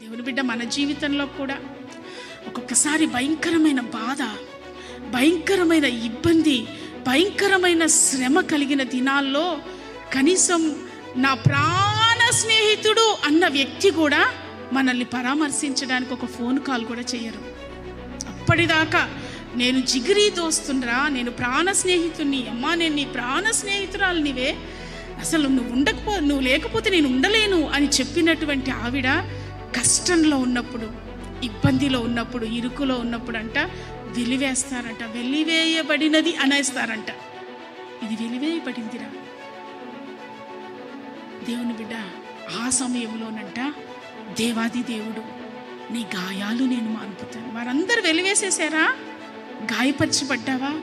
దేవుని బిడ్డ, మన జీవితంలో కూడా ఒక్కొక్కసారి భయంకరమైన బాధ, భయంకరమైన ఇబ్బంది, భయంకరమైన శ్రమ కలిగిన దినాల్లో కనీసం నా ప్రాణ స్నేహితుడు అన్న వ్యక్తి కూడా మనల్ని పరామర్శించడానికి ఒక ఫోన్ కాల్ కూడా చేయరు. అప్పటిదాకా నేను జిగిరి దోస్తుండ్రా, నేను ప్రాణ స్నేహితుడిని, అమ్మా నేను నీ ప్రాణ స్నేహితురాలు, నీవే, అసలు నువ్వు లేకపోతే నేను ఉండలేను అని చెప్పినటువంటి ఆవిడ కష్టంలో ఉన్నప్పుడు, ఇబ్బందిలో ఉన్నప్పుడు, ఇరుకులో ఉన్నప్పుడు అంట వెలివేస్తారంట. వెలివేయబడినది అనేస్తారంట. ఇది వెలివేయబడిందిరా. దేవుని బిడ్డ, ఆ సమయంలోనంట దేవాది దేవుడు నీ గాయాలు నేను మాన్పుతాను. వారందరూ వెలివేసేసారా? గాయపరచబడ్డావా?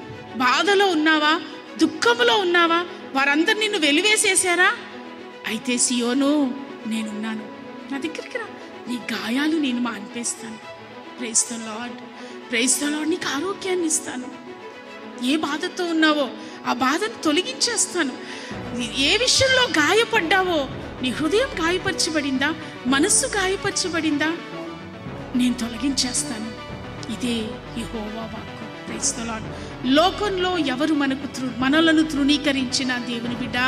బాధలో ఉన్నావా? దుఃఖంలో ఉన్నావా? వారందరూ నిన్ను వెలివేసేసారా? అయితే సియోను నేనున్నాను, నా దగ్గరికి రా, నీ గాయాలు నేను మాన్పేస్తాను. Praise the Lord, praise the Lord. నీకు ఆరోగ్యాన్ని ఇస్తాను. ఏ బాధతో ఉన్నావో ఆ బాధను తొలగించేస్తాను. ఏ విషయంలో గాయపడ్డావో, నీ హృదయం గాయపరచబడిందా, మనస్సు గాయపరచబడిందా, నేను తొలగించేస్తాను. ఇదే యెహోవా వాక్కు. Praise the Lord. లోకంలో ఎవరు మనలను తృణీకరించిన దేవుని బిడ్డ,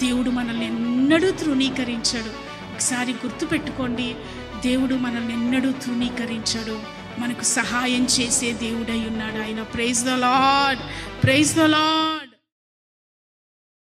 దేవుడు మనల్ని ఎన్నడూ తృణీకరించాడు. ఒకసారి గుర్తుపెట్టుకోండి, దేవుడు మనల్ని ఎన్నడూ తృణీకరించాడు. మనకు సహాయం చేసే దేవుడై ఉన్నాడు ఆయన. Praise the Lord, praise the lord.